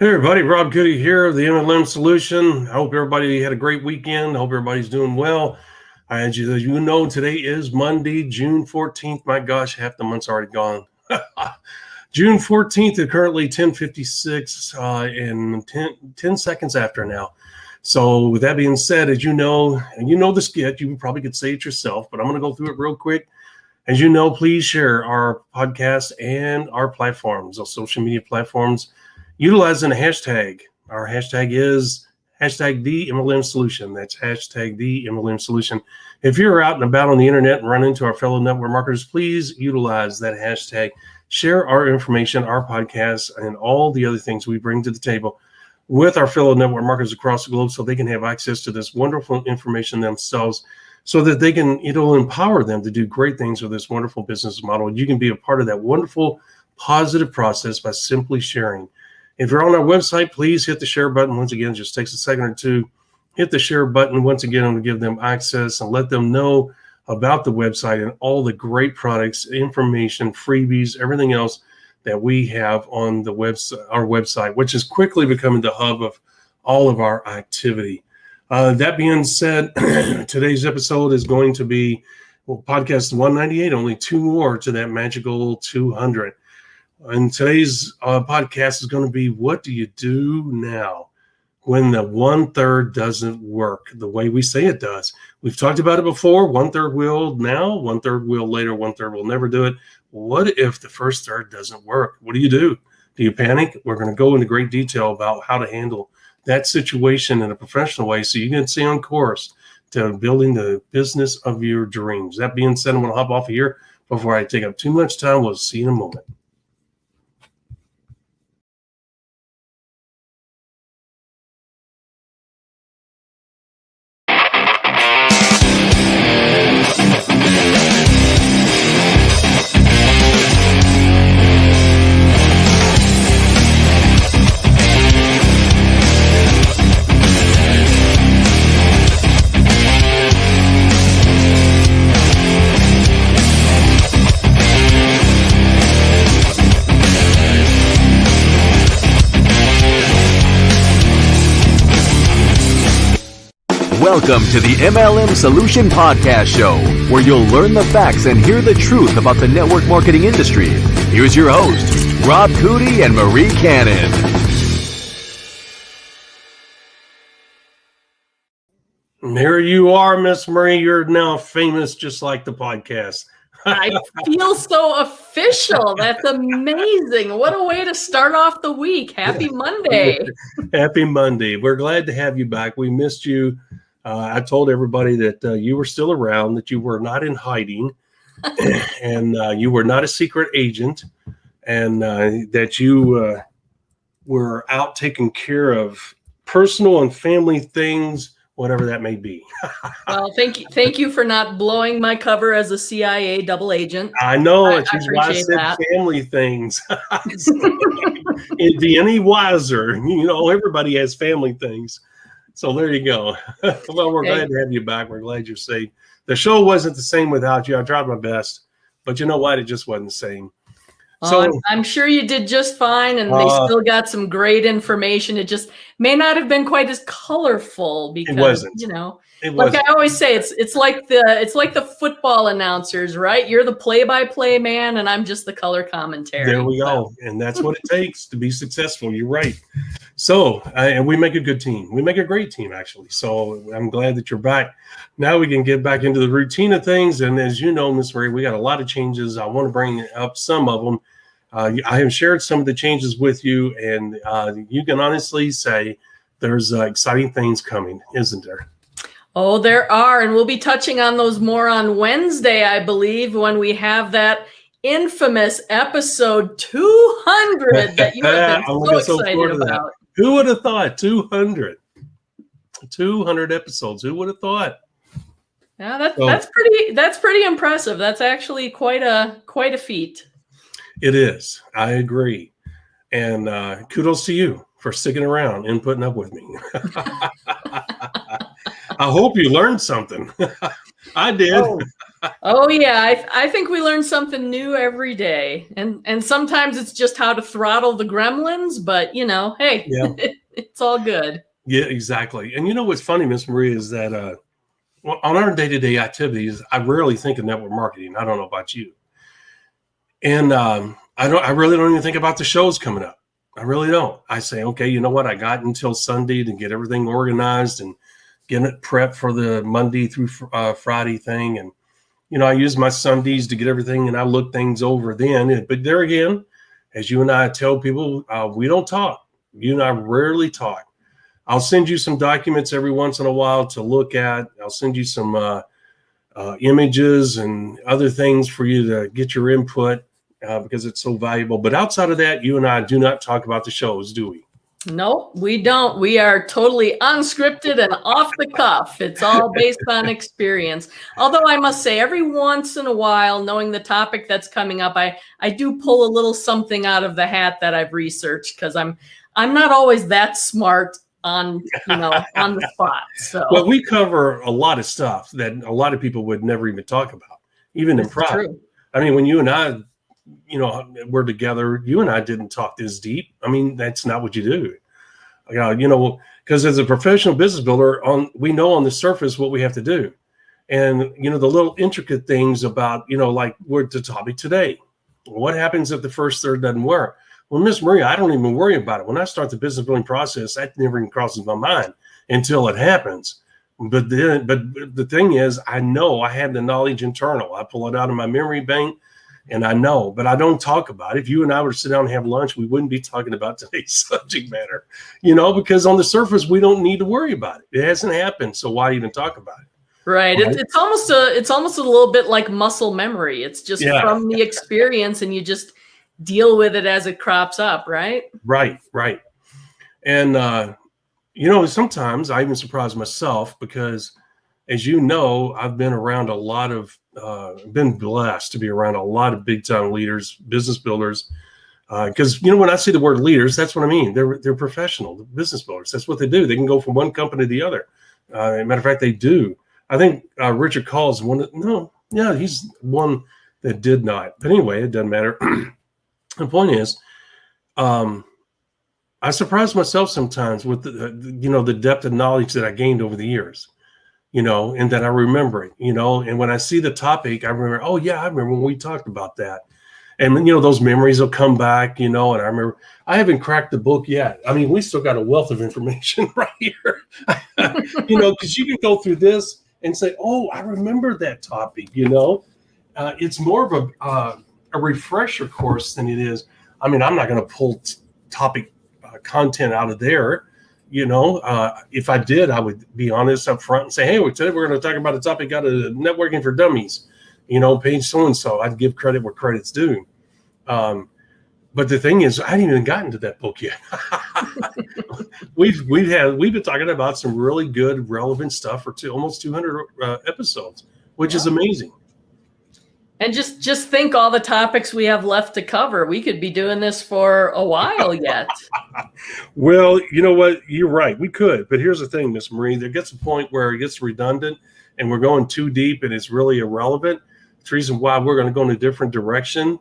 Hey everybody, Rob Goody here of the MLM Solution. I hope everybody had a great weekend. I hope everybody's doing well. As you know, today is Monday, June 14th. My gosh, half the month's already gone. June 14th is currently 10:56 and 10 seconds after now. So with that being said, as you know, and you know the skit, you probably could say it yourself, but I'm going to go through it real quick. As you know, please share our podcast and our platforms, our social media platforms, utilizing a hashtag. Our hashtag is hashtag the MLM Solution. That's hashtag the MLM Solution. If you're out and about on the internet and run into our fellow network marketers, please utilize that hashtag. Share our information, our podcasts, and all the other things we bring to the table with our fellow network marketers across the globe so they can have access to this wonderful information themselves so that they can, it'll empower them to do great things with this wonderful business model. You can be a part of that wonderful, positive process by simply sharing. If you're on our website, please hit the share button. Once again, it just takes a second or two. Hit the share button. Once again, I'm going to give them access and let them know about the website and all the great products, information, freebies, everything else that we have on the our website, which is quickly becoming the hub of all of our activity. That being said, today's episode is going to be podcast 198, only two more to that magical 200. And today's podcast is going to be, what do you do now when the 1/3 doesn't work the way we say it does? We've talked about it before. 1/3 will now, 1/3 will later, 1/3 will never do it. What if the first third doesn't work? What do you do? Do you panic? We're going to go into great detail about how to handle that situation in a professional way so you can stay on course to building the business of your dreams. That being said, I'm going to hop off of here before I take up too much time. We'll see you in a moment. Welcome to the MLM Solution Podcast Show, where you'll learn the facts and hear the truth about the network marketing industry. Here's your hosts, Rob Goody and Marie Cannon. There you are, Miss Marie. You're now famous just like the podcast. I feel so official. That's amazing. What a way to start off the week. Happy Monday. Happy Monday. We're glad to have you back. We missed you. I told everybody that you were still around, that you were not in hiding, and you were not a secret agent, and that you were out taking care of personal and family things, whatever that may be. Well, thank you for not blowing my cover as a CIA double agent. I know. I appreciate said that. Family things. It'd be any wiser. You know, everybody has family things. So there you go. Well, we're glad to have you back. We're glad you're safe. The show wasn't the same without you. I tried my best, but you know what? It just wasn't the same. So I'm sure you did just fine, and they still got some great information. It just may not have been quite as colorful because it wasn't. You know, it like wasn't. I always say, it's like the football announcers, right? You're the play-by-play man, and I'm just the color commentary. There we go, and that's what it takes to be successful. You're right. So, and we make a good team. We make a great team, actually. So I'm glad that you're back. Now we can get back into the routine of things. And as you know, Miss Marie, we got a lot of changes. I want to bring up some of them. I have shared some of the changes with you, and you can honestly say there's exciting things coming, isn't there? Oh, there are. And we'll be touching on those more on Wednesday, I believe, when we have that infamous episode 200 that you have been so excited about. Who would have thought 200 episodes? Who would have thought? Yeah, that's pretty impressive. That's actually quite a feat. It is. I agree. And kudos to you for sticking around and putting up with me. I hope you learned something. I did. Oh yeah, I think we learn something new every day, and sometimes it's just how to throttle the gremlins. But hey, Yeah, it's all good. yeah, exactly. And what's funny, Miss Marie, is that well, on our day-to-day activities, I rarely think of network marketing. I don't know about you, and I really don't even think about the shows coming up. I really don't. I say, okay, you know what? I got until Sunday to get everything organized and get it prepped for the Monday through Friday thing, and I use my Sundays to get everything, and I look things over then. But there again, as you and I tell people, we don't talk. You and I rarely talk. I'll send you some documents every once in a while to look at. I'll send you some images and other things for you to get your input because it's so valuable. But outside of that, you and I do not talk about the shows, do we? Nope, we don't. We are totally unscripted and off the cuff. It's all based on experience. Although I must say, every once in a while, knowing the topic that's coming up, I do pull a little something out of the hat that I've researched, because I'm not always that smart on on the spot. So well, we cover a lot of stuff that a lot of people would never even talk about, even in private. True. I mean, when you and I we're together, you and I didn't talk this deep. I mean, that's not what you do. Because as a professional business builder, we know on the surface what we have to do. And, the little intricate things about, like we're the topic today. What happens if the first third doesn't work? Well, Miss Maria, I don't even worry about it. When I start the business building process, that never even crosses my mind until it happens. But the thing is, I know I have the knowledge internal. I pull it out of my memory bank. And I know, but I don't talk about it. If you and I were to sit down and have lunch, we wouldn't be talking about today's subject matter, because on the surface, we don't need to worry about it. It hasn't happened. So why even talk about it? Right. It's almost a little bit like muscle memory. It's just from the experience, and you just deal with it as it crops up. Right. Right. And, sometimes I even surprise myself because, as you know, I've been around a lot of, been blessed to be around a lot of big time leaders, business builders. Because, when I see the word leaders, that's what I mean. They're professional business builders. That's what they do. They can go from one company to the other. As a matter of fact, they do. I think Richard Call's he's one that did not. But anyway, it doesn't matter. The point is, I surprise myself sometimes with the depth of knowledge that I gained over the years. And that I remember it, and when I see the topic, I remember, oh yeah, I remember when we talked about that. And then, those memories will come back, and I remember I haven't cracked the book yet. I mean, we still got a wealth of information right here, because you can go through this and say, oh, I remember that topic, it's more of a refresher course than it is. I mean, I'm not going to pull topic content out of there. If I did, I would be honest up front and say, hey, today we're going to talk about a topic out of networking for dummies, page so-and-so. I'd give credit where credit's due. But the thing is, I hadn't even gotten to that book yet. We've been talking about some really good, relevant stuff for almost 200 episodes, which is amazing. And just think all the topics we have left to cover. We could be doing this for a while yet. Well, you know what? You're right. We could. But here's the thing, Miss Marie. There gets a point where it gets redundant and we're going too deep and it's really irrelevant. It's the reason why we're going to go in a different direction.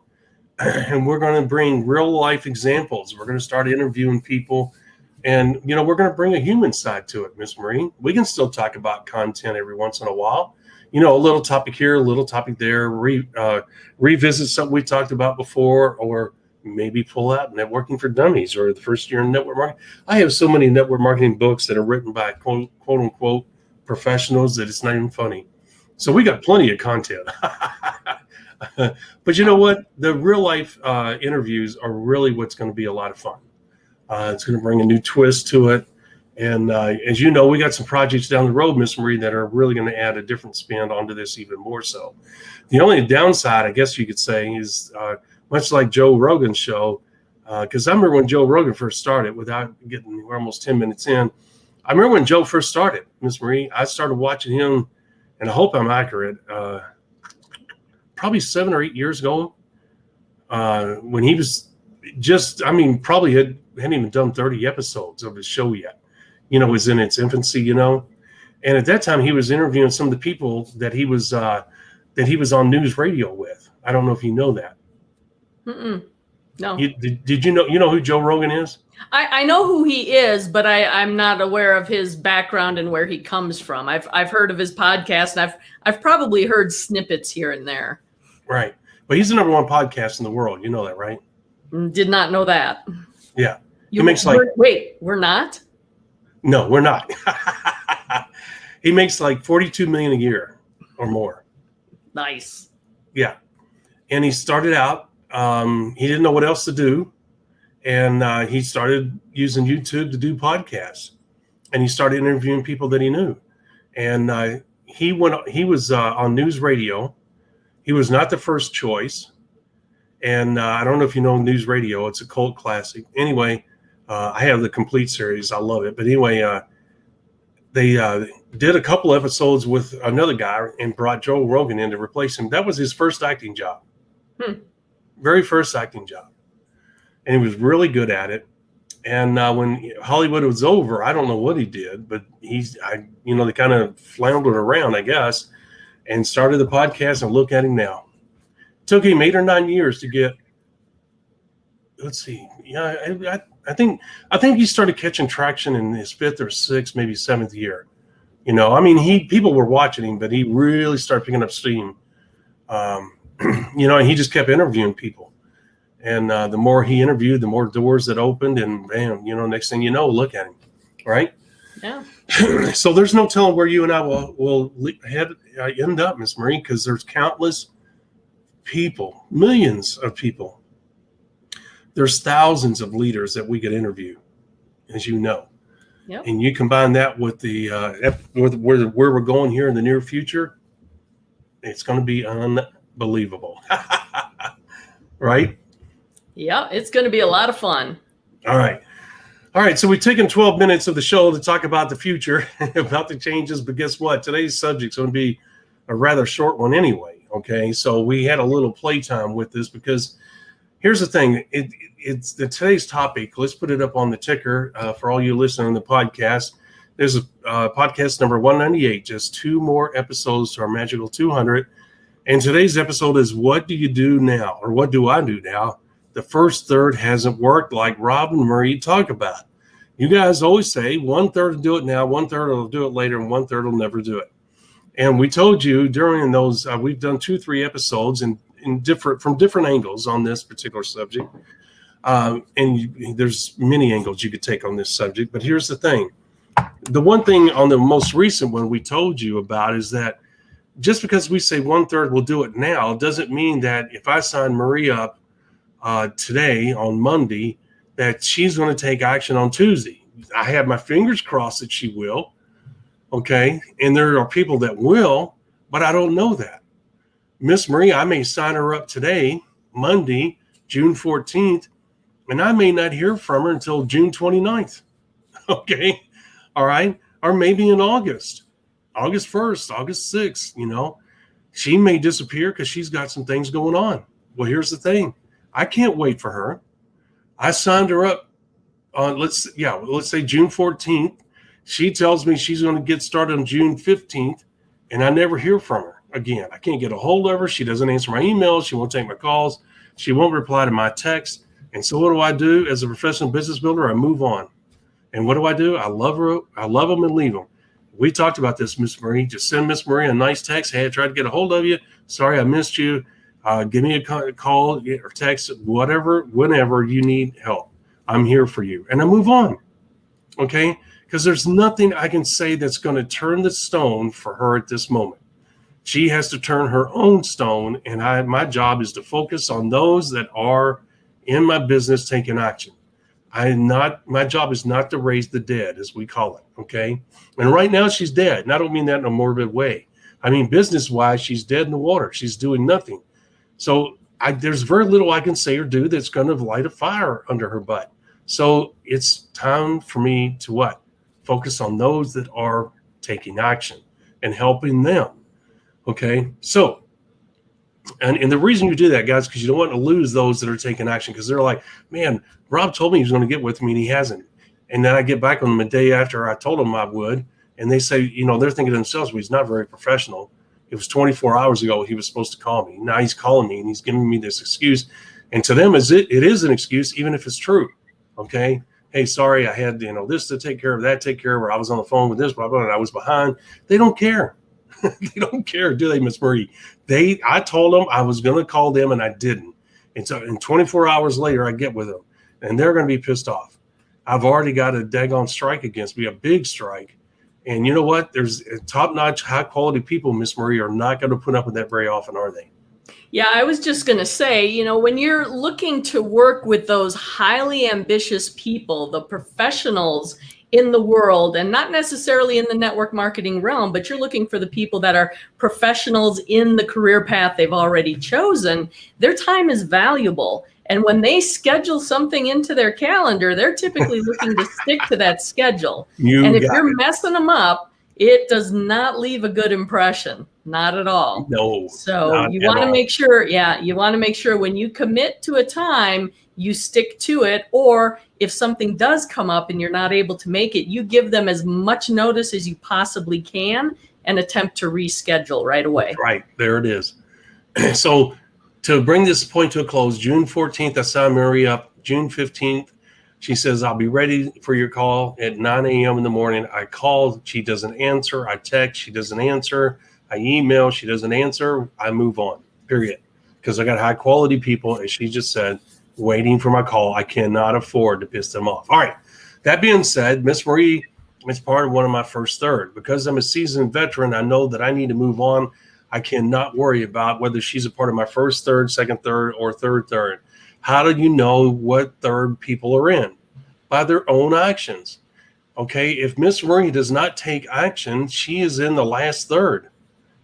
And we're going to bring real life examples. We're going to start interviewing people. And, we're going to bring a human side to it, Miss Marie. We can still talk about content every once in a while. A little topic here, a little topic there, revisit something we talked about before, or maybe pull out Networking for Dummies or the first year in network marketing. I have so many network marketing books that are written by quote unquote professionals that it's not even funny. So we got plenty of content. But you know what? The real life interviews are really what's going to be a lot of fun. It's going to bring a new twist to it. And as you know, we got some projects down the road, Miss Marie, that are really going to add a different spin onto this even more so. The only downside, I guess you could say, is much like Joe Rogan's show, because I remember when Joe Rogan first started, we're almost 10 minutes in. I remember when Joe first started, Miss Marie, I started watching him, and I hope I'm accurate, probably 7 or 8 years ago, when he was probably hadn't even done 30 episodes of his show yet. Was in its infancy, and at that time he was interviewing some of the people that he was that he was on news radio with. I don't know if you know that. No. Did you know who Joe Rogan is? I know who he is, but I'm not aware of his background and where he comes from. I've heard of his podcast, and I've probably heard snippets here and there. Right. But he's the number one podcast in the world. You know that, right? Did not know that. Yeah. We're not? No, we're not. He makes like $42 million a year or more. Nice. Yeah. And he started out, he didn't know what else to do. And he started using YouTube to do podcasts. And he started interviewing people that he knew. And he was on news radio. He was not the first choice. And I don't know if you know news radio. It's a cult classic. Anyway, I have the complete series. I love it. But anyway, they did a couple episodes with another guy and brought Joe Rogan in to replace him. That was his first acting job. Very first acting job. And he was really good at it. And when Hollywood was over, I don't know what he did, but they kind of floundered around, I guess, and started the podcast. And look at him now. It took him 8 or 9 years to get. Let's see. Yeah, I think he started catching traction in his 5th or 6th, maybe 7th year. People were watching him, but he really started picking up steam. And he just kept interviewing people. And the more he interviewed, the more doors that opened, and bam, next thing you know, look at him, right? Yeah. So there's no telling where you and I will end up, Miss Marie, because there's countless people, millions of people. There's thousands of leaders that we could interview, as you know. Yep. And you combine that with the where we're going here in the near future, it's going to be unbelievable, right? Yeah, it's going to be a lot of fun. All right. So we've taken 12 minutes of the show to talk about the future, about the changes. But guess what? Today's subject's going to be a rather short one anyway. Okay. So we had a little playtime with this because here's the thing. It's today's topic. Let's put it up on the ticker for all you listening on the podcast. There's a podcast number 198, just 2 more episodes to our magical 200. And today's episode is what do you do now? Or what do I do now? The first third hasn't worked like Rob and Marie talk about. You guys always say 1/3 will do it now, 1/3 will do it later, and 1/3 will never do it. And we told you during those, we've done 2-3 episodes from different angles on this particular subject. And there's many angles you could take on this subject. But here's the thing. The one thing on the most recent one we told you about is that just because we say 1/3 will do it now doesn't mean that if I sign Marie up today on Monday, that she's going to take action on Tuesday. I have my fingers crossed that she will. Okay. And there are people that will, but I don't know that. Miss Marie, I may sign her up today, Monday, June 14th, and I may not hear from her until June 29th. Okay. All right. Or maybe in August 1st, August 6th, she may disappear because she's got some things going on. Well, here's the thing. I can't wait for her. I signed her up on, let's say June 14th. She tells me she's going to get started on June 15th, and I never hear from her again. I can't get a hold of her. She doesn't answer my emails. She won't take my calls. She won't reply to my texts. And so what do I do as a professional business builder? I move on. And what do? I love her. I love them and leave them. We talked about this, Miss Marie. Just send Miss Marie a nice text. Hey, I tried to get a hold of you. Sorry, I missed you. Give me a call or text, whatever, whenever you need help. I'm here for you. And I move on. Okay? Because there's nothing I can say that's going to turn the stone for her at this moment. She has to turn her own stone. And my job is to focus on those that are in my business taking action. My job is not to raise the dead, as we call it. Okay? And right now she's dead. And I don't mean that in a morbid way. I mean, business-wise, she's dead in the water. She's doing nothing. So there's very little I can say or do that's going to light a fire under her butt. So it's time for me to what? Focus on those that are taking action and helping them. Okay? So, and the reason you do that, guys, because you don't want to lose those that are taking action because they're like, man, Rob told me he was going to get with me and he hasn't. And then I get back on them a day after I told them I would. And they say, they're thinking to themselves, well, he's not very professional. It was 24 hours ago he was supposed to call me. Now he's calling me and he's giving me this excuse. And to them, it is an excuse, even if it's true. Okay. Hey, sorry, I had this to take care of, that take care of, or I was on the phone with this, blah, blah, and I was behind. They don't care. They don't care, do they, Miss Marie? I told them I was going to call them and I didn't. And so, 24 hours later, I get with them and they're going to be pissed off. I've already got a daggone strike against me, a big strike. And you know what? There's top-notch, high-quality people, Miss Marie, are not going to put up with that very often, are they? Yeah, I was just going to say, when you're looking to work with those highly ambitious people, the professionals in the world, and not necessarily in the network marketing realm, but you're looking for the people that are professionals in the career path they've already chosen, their time is valuable. And when they schedule something into their calendar, they're typically looking to stick to that schedule. And if you're messing them up, it does not leave a good impression. Not at all. No. So you want to make sure, you want to make sure when you commit to a time, you stick to it. Or if something does come up and you're not able to make it, you give them as much notice as you possibly can and attempt to reschedule right away. Right. There it is. So to bring this point to a close, June 14th, I signed Marie up. June 15th, she says, I'll be ready for your call at 9 a.m. in the morning. I call, she doesn't answer. I text, she doesn't answer. I email, she doesn't answer. I move on, period. Because I got high quality people, as she just said, waiting for my call. I cannot afford to piss them off. All right. That being said, Miss Marie is part of one of my first third. Because I'm a seasoned veteran, I know that I need to move on. I cannot worry about whether she's a part of my first third, second third, or third third. How do you know what third people are in? By their own actions. Okay, if Miss Marie does not take action, she is in the last third.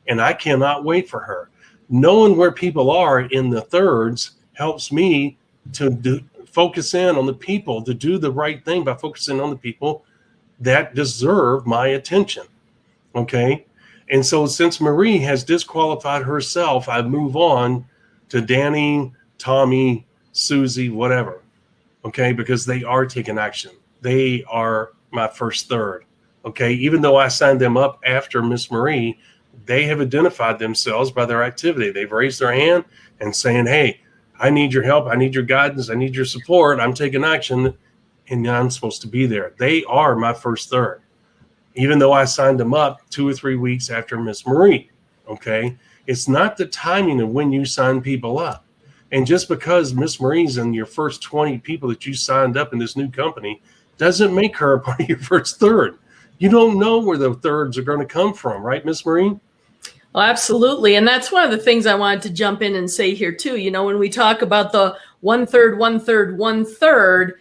And I cannot wait for her. Knowing where people are in the thirds helps me to focus in on the people, to do the right thing by focusing on the people that deserve my attention. Okay, and so since Marie has disqualified herself, I move on to Danny, Tommy, Susie, whatever. Okay, because they are taking action. They are my first third. Okay, even though I signed them up after Miss Marie, they have identified themselves by their activity. They've raised their hand and saying, hey, I need your help. I need your guidance. I need your support. I'm taking action and I'm supposed to be there. They are my first third, even though I signed them up 2 or 3 weeks after Miss Marie. Okay, it's not the timing of when you sign people up. And just because Miss Marie's in your first 20 people that you signed up in this new company doesn't make her a part of your first third. You don't know where the thirds are going to come from, right, Miss Marie? Well, absolutely. And that's one of the things I wanted to jump in and say here too. When we talk about the 1/3, 1/3, 1/3,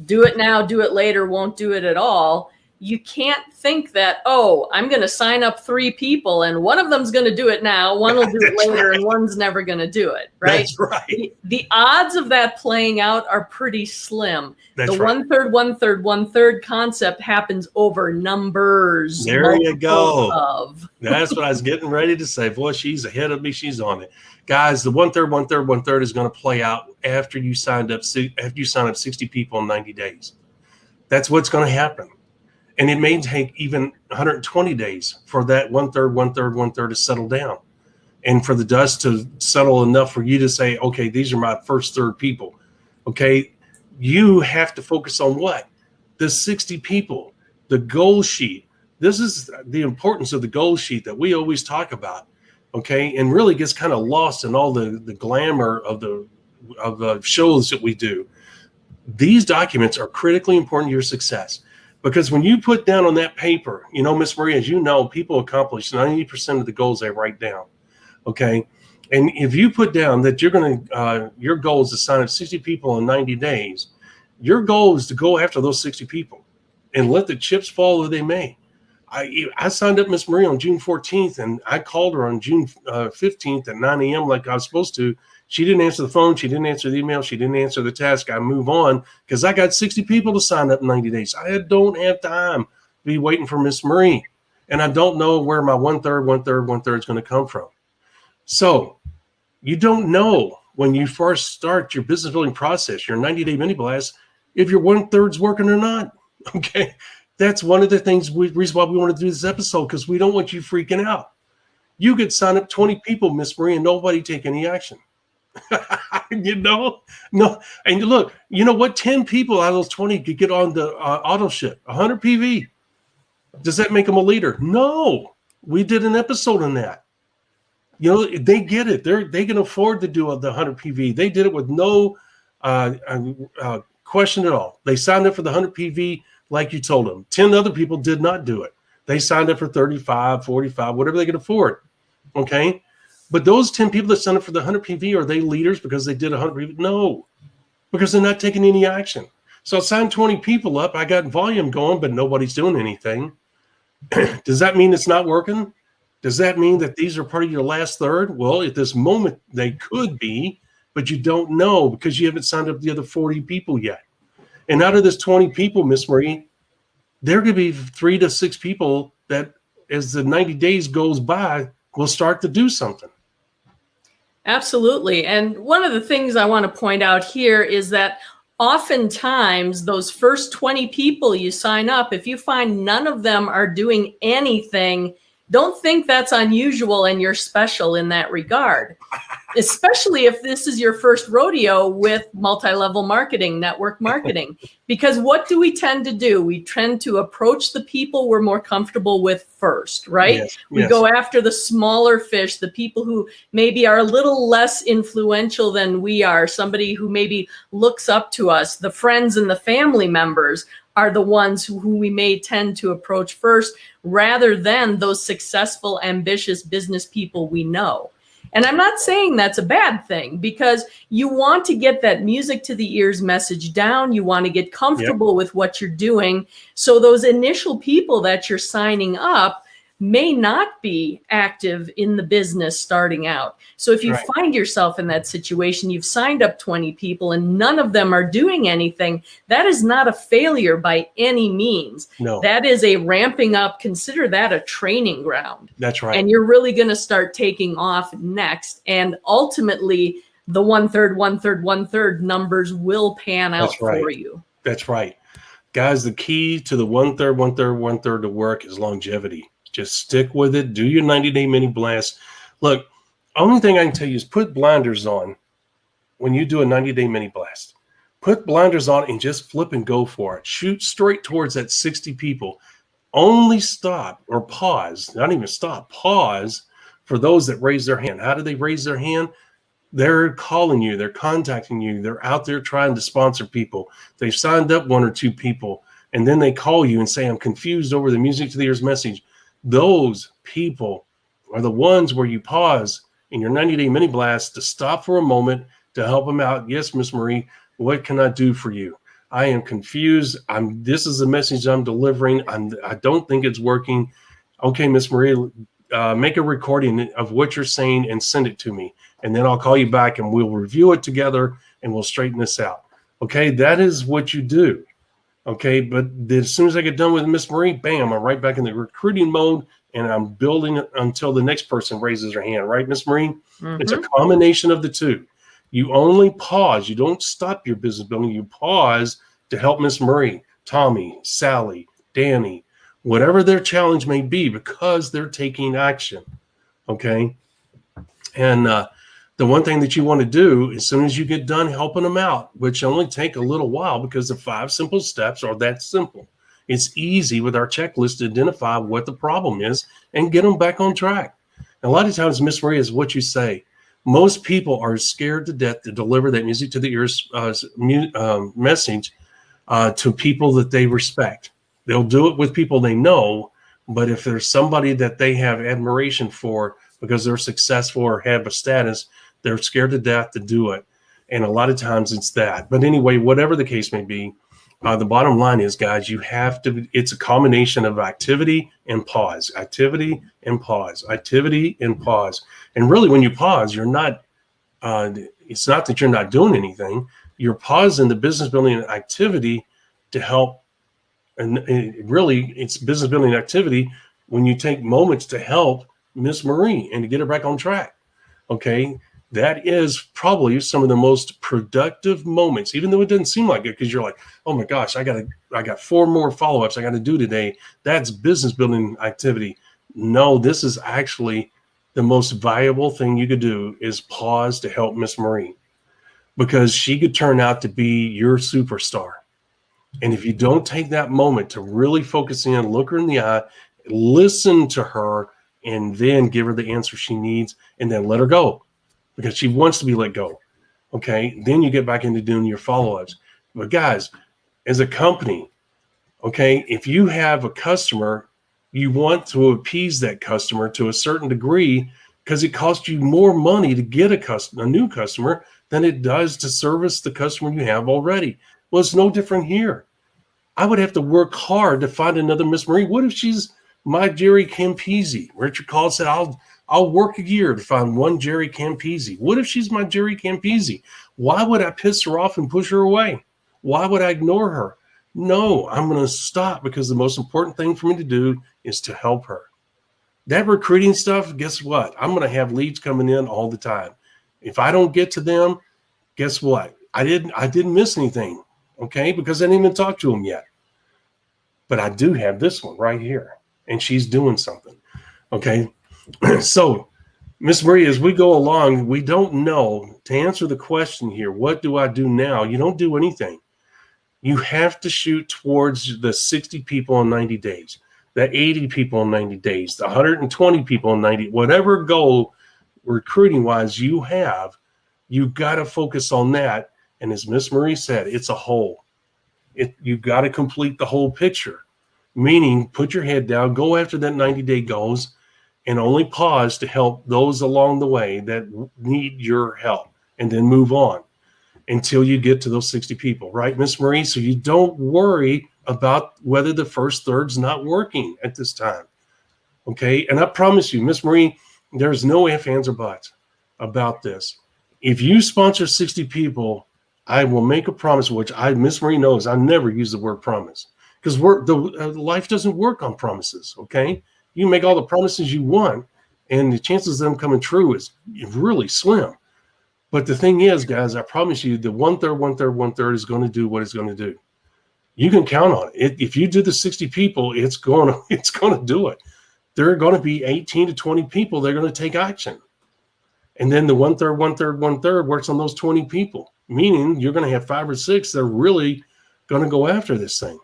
do it now, do it later, won't do it at all. You can't think that, I'm going to sign up 3 people and one of them's going to do it now, one will do it later, and one's never going to do it, right? That's right. The odds of that playing out are pretty slim. That's the right. 1/3, 1/3, 1/3 concept happens over numbers. There you go. That's what I was getting ready to say. Boy, she's ahead of me. She's on it. Guys, the 1/3, 1/3, 1/3 is going to play out after you sign up 60 people in 90 days. That's what's going to happen. And it may take even 120 days for that 1/3, 1/3, 1/3 to settle down and for the dust to settle enough for you to say, okay, these are my first third people. Okay, you have to focus on what? The 60 people, the goal sheet. This is the importance of the goal sheet that we always talk about, okay, and really gets kind of lost in all the glamour of the shows that we do. These documents are critically important to your success. Because when you put down on that paper, Miss Marie, as you know, people accomplish 90% of the goals they write down. Okay. And if you put down that you're going to, your goal is to sign up 60 people in 90 days, your goal is to go after those 60 people and let the chips fall where they may. I signed up Miss Marie on June 14th and I called her on June 15th at 9 a.m. like I was supposed to. She didn't answer the phone. She didn't answer the email. She didn't answer the task. I move on because I got 60 people to sign up in 90 days. I don't have time to be waiting for Miss Marie. And I don't know where my 1/3, 1/3, 1/3 is going to come from. So you don't know when you first start your business building process, your 90-day mini blast, if your 1/3 is working or not. Okay. That's one of the reason why we want to do this episode, because we don't want you freaking out. You could sign up 20 people, Miss Marie, and nobody take any action. No. And look, you know what? 10 people out of those 20 could get on the auto ship, 100 PV. Does that make them a leader? No. We did an episode on that. They get it. They can afford to do the 100 PV. They did it with no question at all. They signed up for the 100 PV like you told them. 10 other people did not do it. They signed up for 35, 45, whatever they could afford. Okay? But those 10 people that signed up for the 100 PV, are they leaders because they did 100 PV? No, because they're not taking any action. So I signed 20 people up. I got volume going, but nobody's doing anything. Does that mean it's not working? Does that mean that these are part of your last third? Well, at this moment, they could be, but you don't know because you haven't signed up the other 40 people yet. And out of this 20 people, Miss Marie, there could be 3 to 6 people that, as the 90 days goes by, will start to do something. Absolutely. And one of the things I want to point out here is that oftentimes those first 20 people you sign up, if you find none of them are doing anything, don't think that's unusual and you're special in that regard, especially if this is your first rodeo with multi-level marketing, network marketing. Because what do we tend to do? We tend to approach the people we're more comfortable with first, right? Yes, we go after the smaller fish, the people who maybe are a little less influential than we are, somebody who maybe looks up to us. The friends and the family members are the ones who we may tend to approach first, rather than those successful, ambitious business people we know. And I'm not saying that's a bad thing, because you want to get that music to the ears message down. You want to get comfortable with what you're doing. So those initial people that you're signing up may not be active in the business starting out. So if you find yourself in that situation, you've signed up 20 people and none of them are doing anything, that is not a failure by any means. No. That is a ramping up. Consider that a training ground. That's right. And you're really going to start taking off next. And ultimately, the 1/3, 1/3, 1/3 numbers will pan out for you. That's right. Guys, the key to the 1/3, 1/3, 1/3 to work is longevity. Just stick with it. Do your 90-day mini blast. Look, only thing I can tell you is put blinders on when you do a 90-day mini blast. Put blinders on and just flip and go for it. Shoot straight towards that 60 people. Only stop or pause, not even stop, pause for those that raise their hand. How do they raise their hand? They're calling you. They're contacting you. They're out there trying to sponsor people. They've signed up 1 or 2 people, and then they call you and say, I'm confused over the music to the ears message. Those people are the ones where you pause in your 90-day mini blast to stop for a moment to help them out. Yes, Miss Marie, what can I do for you? I am confused. This is the message I'm delivering. I don't think it's working. Okay, Miss Marie, make a recording of what you're saying and send it to me. And then I'll call you back and we'll review it together and we'll straighten this out. Okay, that is what you do. Okay, but as soon as I get done with Miss Marie, bam, I'm right back in the recruiting mode and I'm building it until the next person raises their hand, right, Miss Marie? Mm-hmm. It's a combination of the two. You only pause. You don't stop your business building. You pause to help Miss Marie, Tommy, Sally, Danny, whatever their challenge may be, because they're taking action. Okay, and the one thing that you want to do as soon as you get done helping them out, which only take a little while because the 5 simple steps are that simple. It's easy with our checklist to identify what the problem is and get them back on track. And a lot of times, Miss Maria, is what you say. Most people are scared to death to deliver that music to the ears message to people that they respect. They'll do it with people they know, but if there's somebody that they have admiration for because they're successful or have a status, they're scared to death to do it. And a lot of times it's that. But anyway, whatever the case may be, the bottom line is, guys, you have to, it's a combination of activity and pause, activity and pause, activity and pause. And really, when you pause, you're not, it's not that you're not doing anything. You're pausing the business building activity to help. And really, it's business building activity when you take moments to help Miss Marie and to get her back on track. Okay. That is probably some of the most productive moments, even though it doesn't seem like it, because you're like, oh my gosh, I got 4 more follow-ups I got to do today. That's business building activity. No, this is actually the most valuable thing you could do is pause to help Miss Marie, because she could turn out to be your superstar. And if you don't take that moment to really focus in, look her in the eye, listen to her, and then give her the answer she needs, and then let her go because she wants to be let go. Okay. Then you get back into doing your follow-ups. But guys, as a company, okay, if you have a customer, you want to appease that customer to a certain degree because it costs you more money to get a new customer than it does to service the customer you have already. Well, it's no different here. I would have to work hard to find another Miss Marie. What if she's my Jerry Campese? Richard called and said, I'll work a year to find one Jerry Campese. What if she's my Jerry Campese? Why would I piss her off and push her away? Why would I ignore her? No, I'm going to stop because the most important thing for me to do is to help her. That recruiting stuff, guess what? I'm going to have leads coming in all the time. If I don't get to them, guess what? I didn't miss anything, okay? Because I didn't even talk to them yet. But I do have this one right here, and she's doing something, okay? So, Miss Marie, as we go along, we don't know. To answer the question here, what do I do now? You don't do anything. You have to shoot towards the 60 people in 90 days, the 80 people in 90 days, the 120 people in 90, whatever goal recruiting-wise you have, you got to focus on that. And as Miss Marie said, it's a whole. You got to complete the whole picture, meaning put your head down, go after that 90-day goals, and only pause to help those along the way that need your help, and then move on until you get to those 60 people, right, Miss Marie? So you don't worry about whether the first third's not working at this time, okay? And I promise you, Miss Marie, there's no ifs, ands, or buts about this. If you sponsor 60 people, I will make a promise, which Miss Marie knows I never use the word promise, because life doesn't work on promises, okay? You make all the promises you want, and the chances of them coming true is really slim. But the thing is, guys, I promise you, the one third is going to do what it's going to do. You can count on it. If you do the 60 people, it's going to do it. There are going to be 18 to 20 people that are going to take action. And then the one third works on those 20 people, meaning you're going to have 5 or 6 that are really going to go after this thing.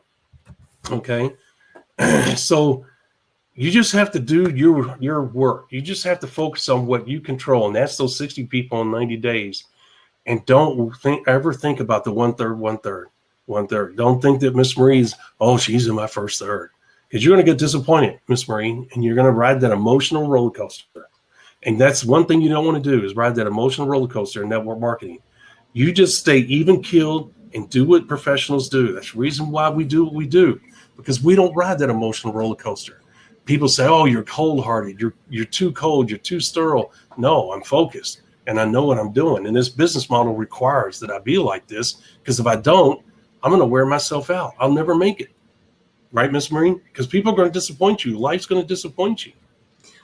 Okay. So you just have to do your work. You just have to focus on what you control, and that's those 60 people in 90 days. And don't ever think about the one third. Don't think that Miss Marie's, she's in my first third, because you're going to get disappointed, Miss Marie, and you're going to ride that emotional roller coaster. And that's one thing you don't want to do, is ride that emotional roller coaster in network marketing. You just stay even keeled and do what professionals do. That's the reason why we do what we do, because we don't ride that emotional roller coaster. People say, you're cold-hearted, you're too cold, you're too sterile. No, I'm focused, and I know what I'm doing. And this business model requires that I be like this, because if I don't, I'm going to wear myself out. I'll never make it. Right, Miss Marie? Because people are going to disappoint you. Life's going to disappoint you.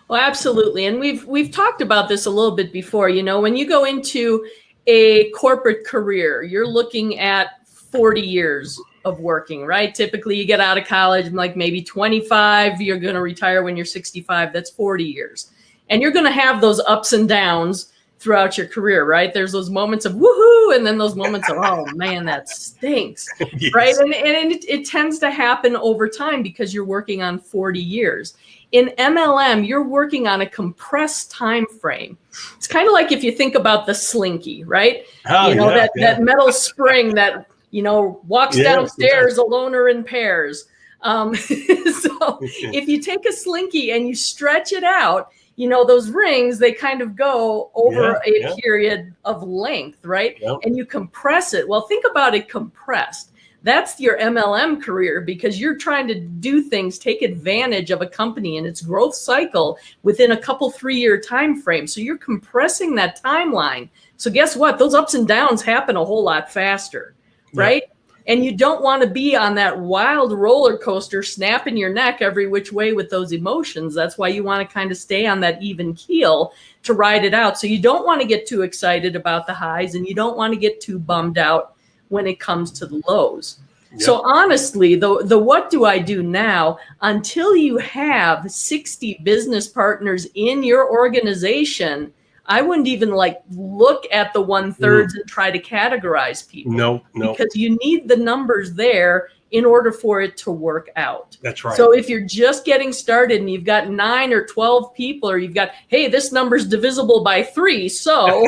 Well, absolutely. And we've talked about this a little bit before. You know, when you go into a corporate career, you're looking at 40 years of working, right? Typically you get out of college, like maybe 25, you're going to retire when you're 65. That's 40 years. And you're going to have those ups and downs throughout your career, right? There's those moments of woohoo, and then those moments of, oh man, that stinks, yes. Right? And it tends to happen over time because you're working on 40 years. In MLM, you're working on a compressed time frame. It's kind of like if you think about the Slinky, right? That metal spring that, walks downstairs alone or in pairs. So if you take a Slinky and you stretch it out, those rings, they kind of go over a period of length, right? Yep. And you compress it. Well, think about it compressed. That's your MLM career, because you're trying to do things, take advantage of a company and its growth cycle within a couple 3-year time frame. So you're compressing that timeline. So guess what? Those ups and downs happen a whole lot faster, right? And you don't want to be on that wild roller coaster, snapping your neck every which way with those emotions. That's why you want to kind of stay on that even keel to ride it out. So you don't want to get too excited about the highs, and you don't want to get too bummed out when it comes to the lows. Yep. So honestly, the what do I do now, until you have 60 business partners in your organization, I wouldn't even look at the 1/3 and try to categorize people. No. Because you need the numbers there in order for it to work out. That's right. So if you're just getting started and you've got 9 or 12 people, or you've got, hey, this number's divisible by 3, so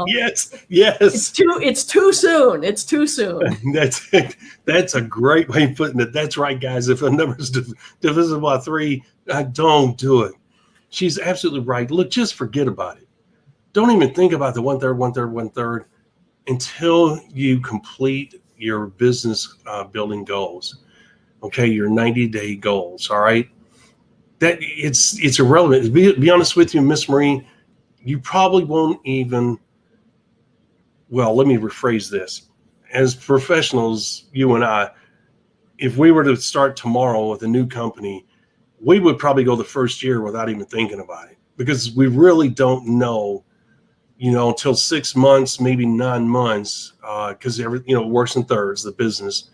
yes, it's too soon. It's too soon. That's a great way of putting it. That's right, guys. If a number's divisible by 3, don't do it. She's absolutely right. Look, just forget about it. Don't even think about the 1/3, 1/3, 1/3 until you complete your business building goals. Okay, your 90-day goals. All right, that it's irrelevant. Be honest with you, Miss Marie, you probably won't even. Well, let me rephrase this. As professionals, you and I, if we were to start tomorrow with a new company, we would probably go the first year without even thinking about it, because we really don't know, until 6 months, maybe 9 months, because it works in thirds, the business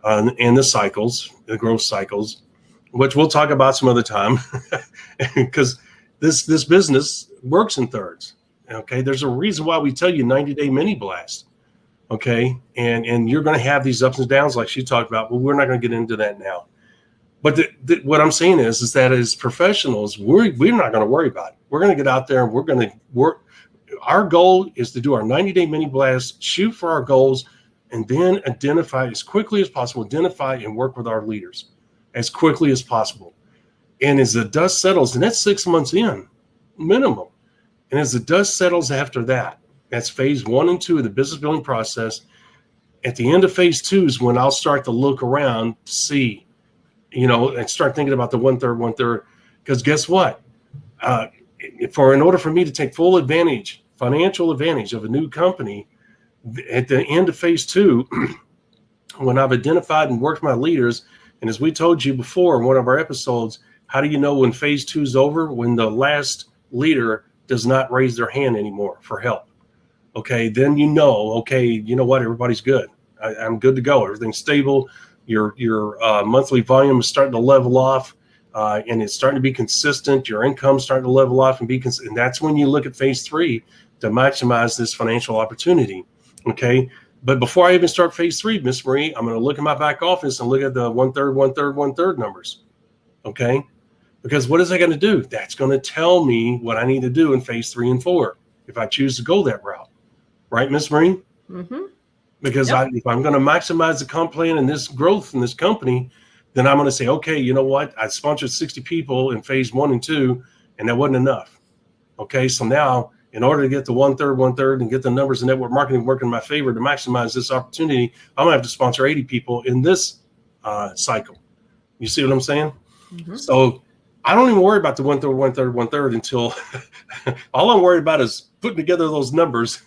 and the cycles, the growth cycles, which we'll talk about some other time, because this business works in thirds. Okay, there's a reason why we tell you 90-day mini blast. Okay, and you're going to have these ups and downs like she talked about, but we're not going to get into that now. But what I'm saying is that as professionals, we're not going to worry about it. We're going to get out there and we're going to work. Our goal is to do our 90-day mini blast, shoot for our goals, and then identify as quickly as possible, identify and work with our leaders as quickly as possible. And as the dust settles, and that's 6 months in, minimum. And as the dust settles after that, that's phase 1 and 2 of the business building process. At the end of phase 2 is when I'll start to look around to see, and start thinking about the 1/3, 1/3. Because guess what? In order for me to take full advantage, financial advantage of a new company, at the end of phase 2, when I've identified and worked my leaders, and as we told you before in one of our episodes, how do you know when phase 2 is over? When the last leader does not raise their hand anymore for help. Okay, then okay, you know what? Everybody's good. I'm good to go. Everything's stable. Your monthly volume is starting to level off, and it's starting to be consistent. Your income's starting to level off and be consistent. And that's when you look at phase 3 to maximize this financial opportunity. Okay, but before I even start phase 3, Miss Marie, I'm going to look at my back office and look at the 1/3, 1/3, 1/3 numbers. Okay, because what is that going to do? That's going to tell me what I need to do in phase 3 and 4 if I choose to go that route. Right, Miss Marie? Mm-hmm. Because if I'm going to maximize the comp plan and this growth in this company, then I'm going to say, okay, you know what? I sponsored 60 people in phase 1 and 2, and that wasn't enough. Okay, so now in order to get the 1/3, 1/3 and get the numbers in network marketing working in my favor to maximize this opportunity, I'm going to have to sponsor 80 people in this cycle. You see what I'm saying? Mm-hmm. So I don't even worry about the 1/3, 1/3, 1/3 until all I'm worried about is putting together those numbers.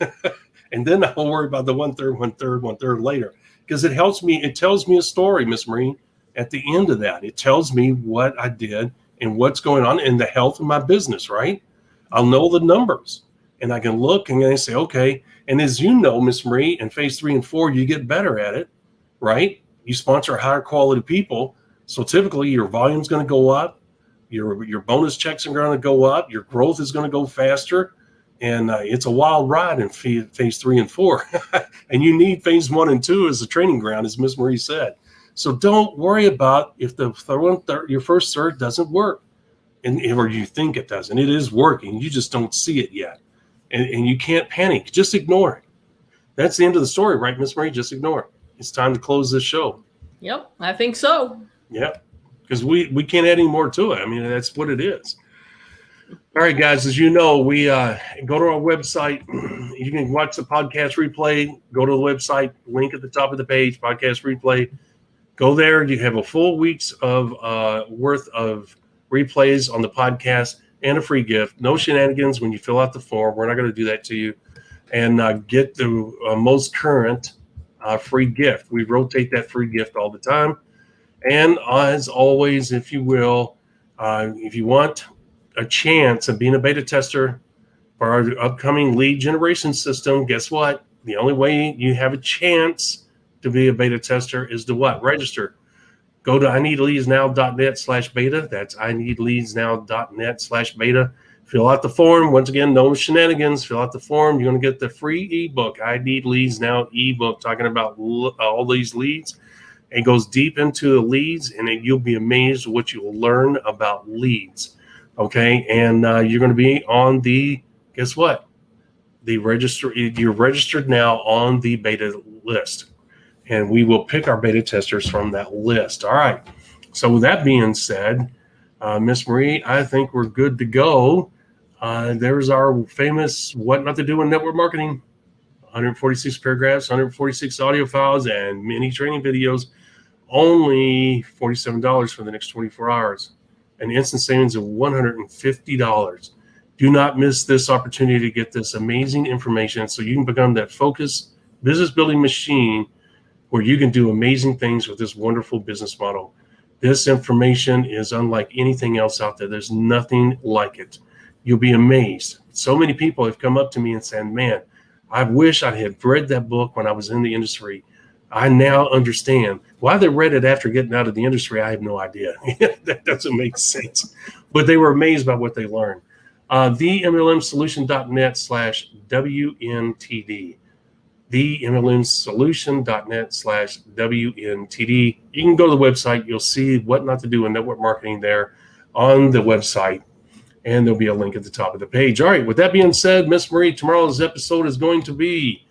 And then I'll worry about the 1/3, 1/3, 1/3 later, because it helps me. It tells me a story, Miss Marie. At the end of that, it tells me what I did and what's going on in the health of my business, right? I'll know the numbers and I can look and I say, okay. And as you know, Miss Marie, in phase 3 and 4, you get better at it, right? You sponsor higher quality people. So typically your volume's going to go up. Your bonus checks are going to go up. Your growth is going to go faster. And it's a wild ride in phase 3 and 4. And you need phase 1 and 2 as a training ground, as Miss Marie said. So don't worry about if your first third doesn't work, or you think it doesn't. It is working. You just don't see it yet. And you can't panic. Just ignore it. That's the end of the story, right, Miss Marie? Just ignore it. It's time to close this show. Yep, I think so. Yep, because we can't add any more to it. I mean, that's what it is. All right, guys, as you know, we go to our website. You can watch the podcast replay. Go to the website, link at the top of the page, podcast replay. Go there. You have a full week's of worth of replays on the podcast and a free gift. No shenanigans when you fill out the form. We're not going to do that to you. And get the most current free gift. We rotate that free gift all the time. And as always, if you will, if you want a chance of being a beta tester for our upcoming lead generation system, guess what? The only way you have a chance to be a beta tester is to what? Register. Go to ineedleadsnow.net/beta. That's ineedleadsnow.net/beta. Fill out the form. Once again, no shenanigans. Fill out the form. You're going to get the free ebook, I Need Leads Now ebook, talking about all these leads. It goes deep into the leads, and you'll be amazed what you'll learn about leads. Okay, and you're going to be on the, guess what? The register. You're registered now on the beta list, and we will pick our beta testers from that list. All right. So with that being said, Miss Marie, I think we're good to go. There's our famous what not to do in network marketing. 146 paragraphs, 146 audio files, and many training videos. Only $47 for the next 24 hours. An instant savings of $150. Do not miss this opportunity to get this amazing information so you can become that focused business building machine where you can do amazing things with this wonderful business model. This information is unlike anything else out there. There's nothing like it. You'll be amazed. So many people have come up to me and said, man, I wish I had read that book when I was in the industry. I now understand. Why they read it after getting out of the industry, I have no idea. That doesn't make sense. But they were amazed by what they learned. TheMLMsolution.net/WNTD. TheMLMsolution.net/WNTD. You can go to the website. You'll see what not to do in network marketing there on the website. And there'll be a link at the top of the page. All right. With that being said, Miss Marie, tomorrow's episode is going to be,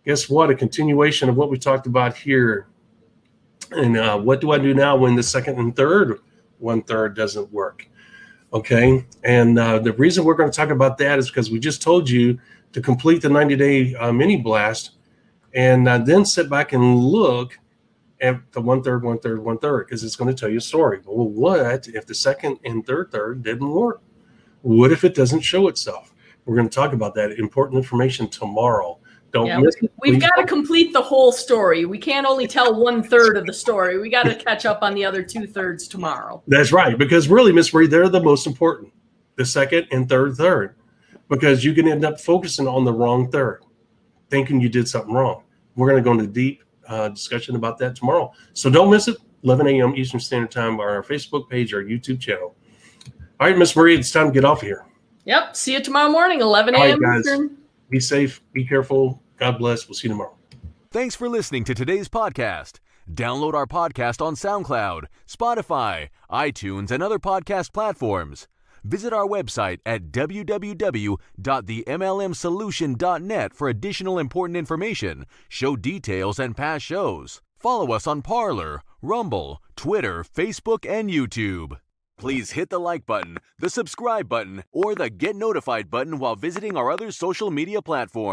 guess what? A continuation of what we talked about here. And what do I do now when the second and third 1/3 doesn't work? Okay. And the reason we're going to talk about that is because we just told you to complete the 90-day mini blast and then sit back and look at the 1/3, 1/3, 1/3, because it's going to tell you a story. Well, what if the second and third didn't work? What if it doesn't show itself? We're going to talk about that important information tomorrow. We've got to complete the whole story. We can't only tell 1/3 of the story. We got to catch up on the other 2/3 tomorrow. That's right, because really, Miss Marie, they're the most important, the second and third, because you can end up focusing on the wrong third, thinking you did something wrong. We're going to go into deep discussion about that tomorrow. So don't miss it, 11 a.m. Eastern Standard Time on our Facebook page, our YouTube channel. All right, Miss Marie, it's time to get off of here. Yep. See you tomorrow morning, 11 a.m. Eastern. Be safe. Be careful. God bless. We'll see you tomorrow. Thanks for listening to today's podcast. Download our podcast on SoundCloud, Spotify, iTunes, and other podcast platforms. Visit our website at www.themlmsolution.net for additional important information, show details, and past shows. Follow us on Parler, Rumble, Twitter, Facebook, and YouTube. Please hit the like button, the subscribe button, or the get notified button while visiting our other social media platforms.